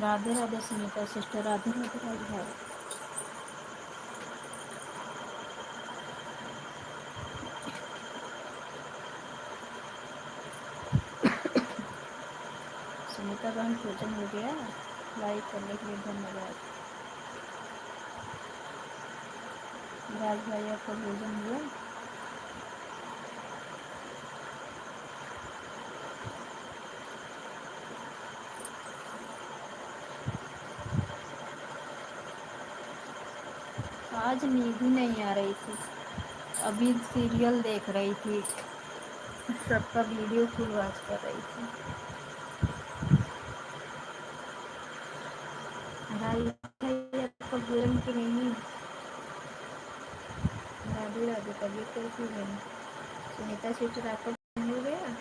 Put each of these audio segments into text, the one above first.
Radhe Radhe Sunita sister, Radhe Radhe राज भाई। सुनीता बहन भोजन हो गया? लाइक करने के लिए धन्यवाद। राज भाई आपका भोजन हुआ? आज नींद ही नहीं आ रही थी, अभी सीरियल देख रही थी, सबका वीडियो फुल वॉच कर रही थी। राज भाई आपका भोजन की नहीं? राधे राधे, तबीयत कैसी है? सुनीता सिस्टर आपका भोजन हो गया?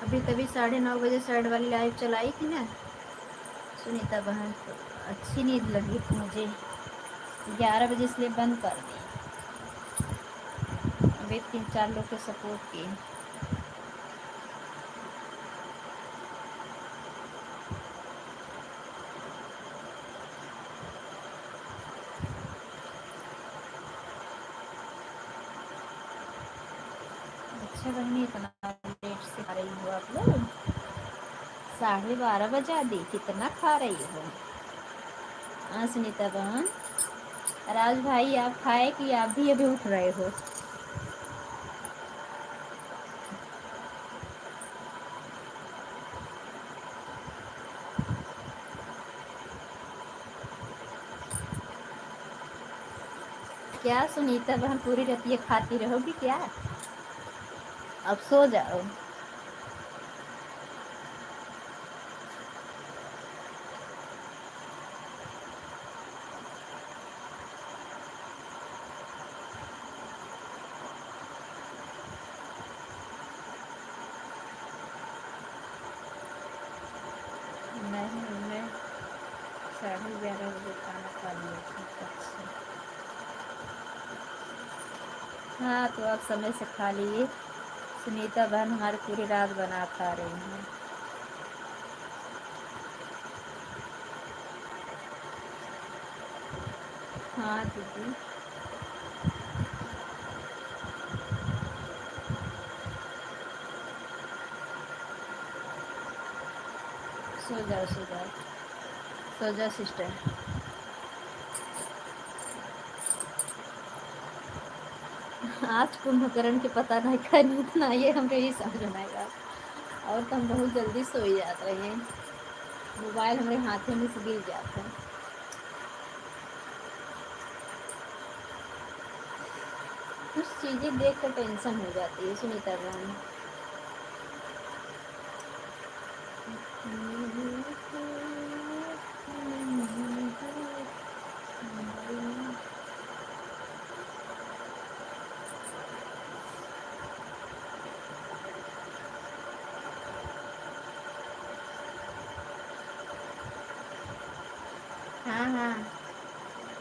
अभी तभी 9:30 बजे साइड वाली लाइव चलाई थी ना सुनीता बहन, तो अच्छी नींद लगी थी मुझे, 11 बजे इसलिए बंद कर दी। अभी 3-4 लोग के सपोर्ट किए। अच्छा बहनी, इतना लेट से खा रही हो आप लोग? 12:30 दी, कितना खा रही हो? हाँ सुनीता बहन, राज भाई आप खाए कि आप भी अभी उठ रहे हो? क्या सुनीता बहन पूरी रतिया खाती रहोगी क्या? अब सो जाओ। नहीं, मैं 11:30 बजे खाना खा लिया था। अच्छा, हाँ तो आप समय से खा लिए। सुनीता बहन हमारी पूरी रात बना खा रही हैं। हाँ दीदी। सो जाओ सो जाओ, सो जाओ सिस्टर। आज कुंभकर्ण के पता नहीं खैर इतना ये हमें ही समझ में आएगा, और तो हम बहुत जल्दी सो ही जाते हैं, मोबाइल हमारे हाथों में से गिर जाता है। कुछ चीज़ें देख कर टेंशन हो जाती है सुनीता बहन। हाँ हाँ,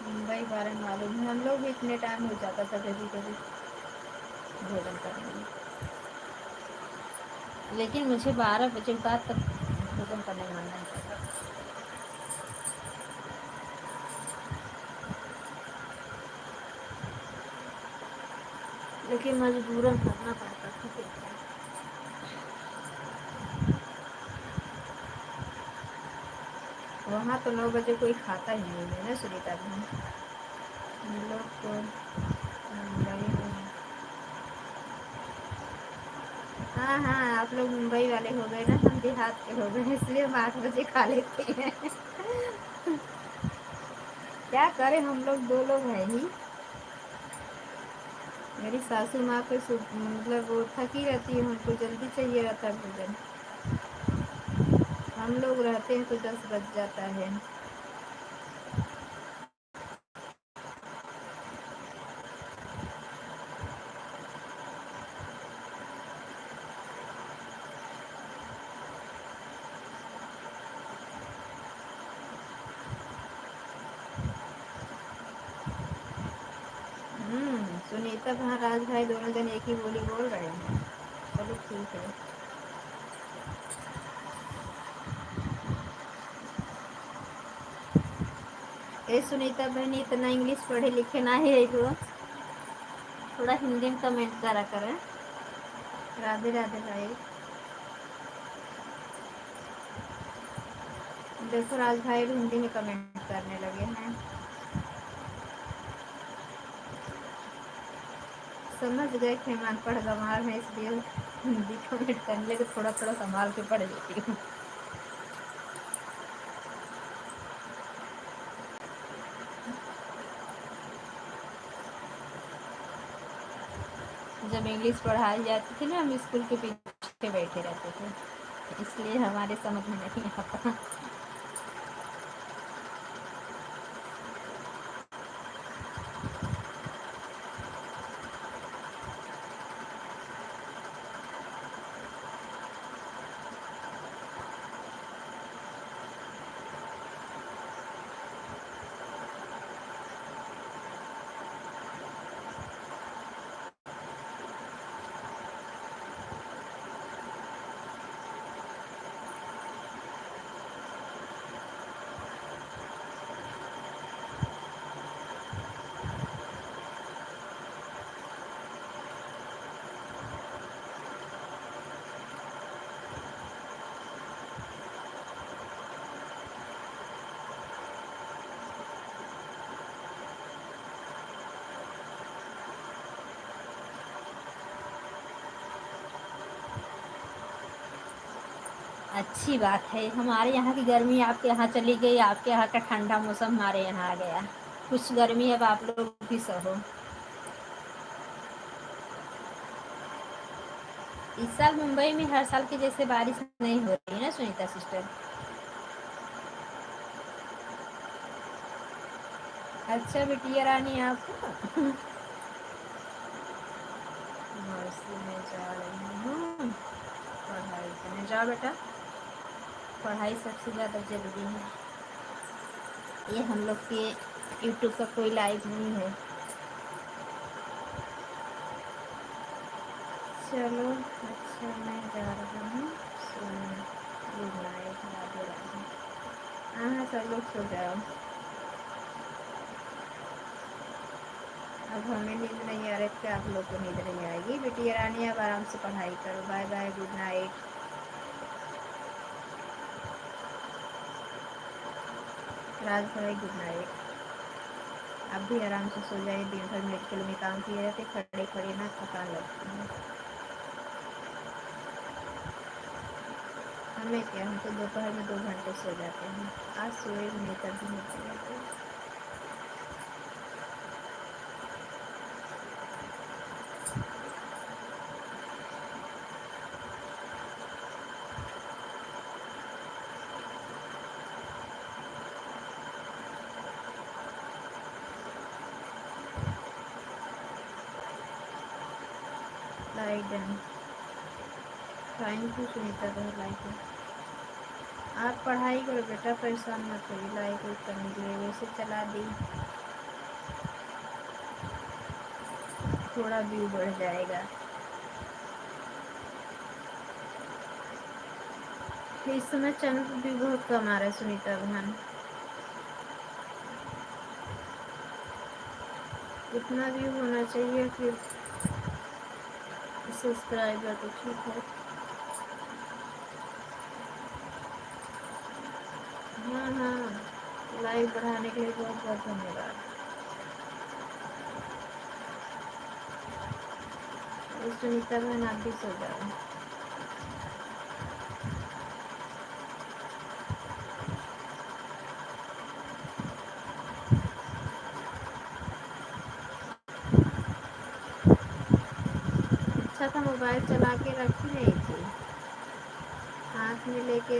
मुंबई बारे में मालूम है, हम लोग भी इतने टाइम हो जाता था कभी कभी भोजन करने में, लेकिन मुझे 12 बजे बाद तक भोजन करने का मन नहीं करता। लेकिन मजबूरन करना पड़ता था क्या करें। वहाँ तो 9 बजे कोई खाता ही नहीं है ना सुनीता बहन, हम लोग तो मुंबई में। हाँ हाँ, आप लोग मुंबई वाले हो गए ना, हम देहात के हो गए, इसलिए हम 8 बजे खा लेते हैं। क्या करें, हम लोग 2 लोग हैं ही। मेरी सासू माँ को मतलब वो थकी रहती है, उनको जल्दी चाहिए रहता है भोजन। हम लोग रहते हैं तो 10 बज जाता है। सुनीता वहाँ राज भाई दोनों जन एक ही बोली बोल रहे हैं। चलो ठीक है। ए सुनीता बहन इतना इंग्लिश पढ़े लिखे ना है तो थोड़ा हिंदी में कमेंट करा करें। राधे राधे भाई। देखो राज भाई हिंदी में कमेंट करने लगे हैं। समझ गए कि हम अनपढ़ गंवार हैं इसलिए हिंदी कमेंट करने लगे। थोड़ा थोड़ा संभाल के पढ़ लेती हूँ। जब इंग्लिश पढ़ाई जाती थी ना हम स्कूल के पीछे बैठे रहते थे, इसलिए हमारे समझ में नहीं आता। अच्छी बात है। हमारे यहाँ की गर्मी आपके यहाँ चली गई, आपके यहाँ का ठंडा मौसम हमारे यहाँ आ गया। कुछ गर्मी अब आप लोग भी सहो। इस साल मुंबई में हर साल की जैसे बारिश नहीं हो रही है ना सुनीता सिस्टर। अच्छा बिटिया रानी आप मौसी में जा रही हूँ पढ़ाई करने। जाओ बेटा, पढ़ाई सबसे ज़्यादा जरूरी है। ये हम लोग के यूट्यूब का कोई लाइव नहीं है। चलो अच्छा मैं जा रहा हूँ सोने। Good night, Radhe Radhe. हाँ हाँ सब लोग सो जाओ। अब हमें नींद नहीं आ रही थी, आप लोग को नींद नहीं आएगी। बेटी रानी अब आराम से पढ़ाई करो। Bye bye, good night. Raj भाई गुड नाइट। आप भी आराम से सो जाइए। दिन भर मेडिकल में काम किए रहते, खड़े खड़े ना थकान लगती है। हमें क्या, हम तो दोपहर में 2 घंटे सो जाते हैं। आज सोए नहीं तभी नहीं सो जाते। Like done. Thank you Sunita बहन। लाइक आप पढ़ाई करो बेटा, परेशान मत होइए। लाइक उइक करने के लिए वैसे चला दी, थोड़ा व्यू बढ़ जाएगा। इस समय चैनल भी बहुत कम आ रहा है सुनीता बहन। इतना व्यू होना चाहिए कि सब्सक्राइबर तो ठीक है। हाँ हाँ, लाइव बढ़ाने के लिए बहुत बहुत धन्यवाद। और सुनीता बहन आप भी सो जाओ। अच्छा था मोबाइल चला के रखी नहीं थी, हाथ में लेके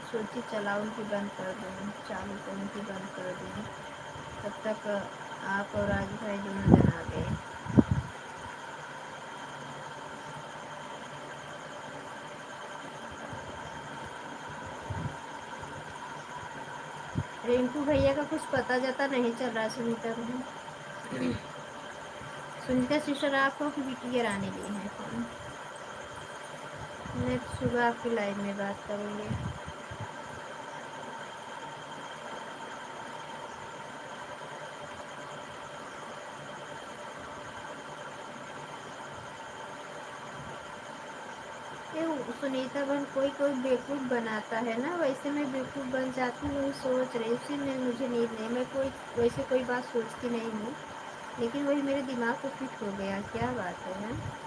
सोची चलाऊं कि बंद कर दूँ, चालू करूँ कि बंद कर दूँ। तब तक आप और राज भाई दोनों जन आ गए। रिंकू भैया का कुछ पता जाता नहीं चल रहा सुनीता बहन। सुनीता सिस्टर आपको की बिटिया रानी दी है फोन। मैं तो सुबह आपकी लाइव में बात करूँगी। ये सुनीता बहन कोई कोई बेवकूफ़ बनाता है ना, वैसे मैं बेवकूफ़ बन जाती हूँ, वही सोच रही इसीलिए मुझे नींद नहीं, मैं कोई वैसे कोई बात सोचती नहीं हूँ, लेकिन वही मेरे दिमाग को फिट हो गया, क्या बात है।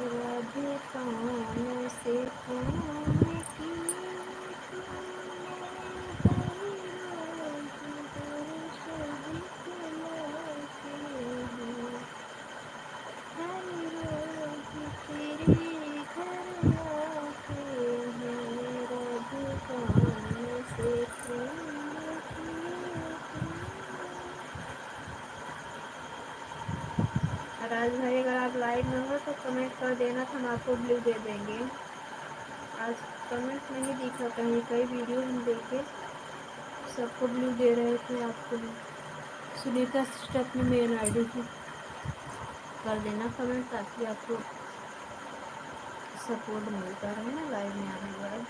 राधे पाँव से पाँव की राज भाई अगर आप लाइव में हो तो कमेंट कर देना तो हम आपको ब्लू दे देंगे। आज कमेंट नहीं दिखा कहीं, कई वीडियो हम देखे सबको ब्लू दे रहे थे, आपको भी। सुनीता सिस्टर अपनी मेन आईडी की कर देना कमेंट ताकि आपको सपोर्ट मिलता रहे ना लाइव में आने के बाद।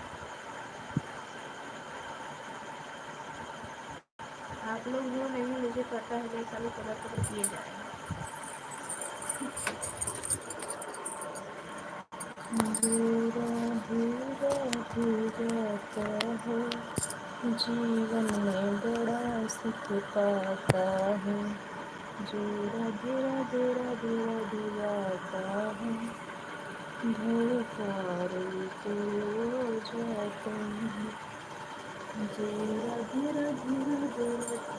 आप लोग हो नहीं मुझे पता है, मैं कभी कभी किए जाएंगे। धीरे धीरे जाता है, जीवन में बड़ा सुख पाता है, धीरे धीरे धीरे धीरे धीराता है, भय पारी तो जाता है, धीरे धीरे धीरे धीरे।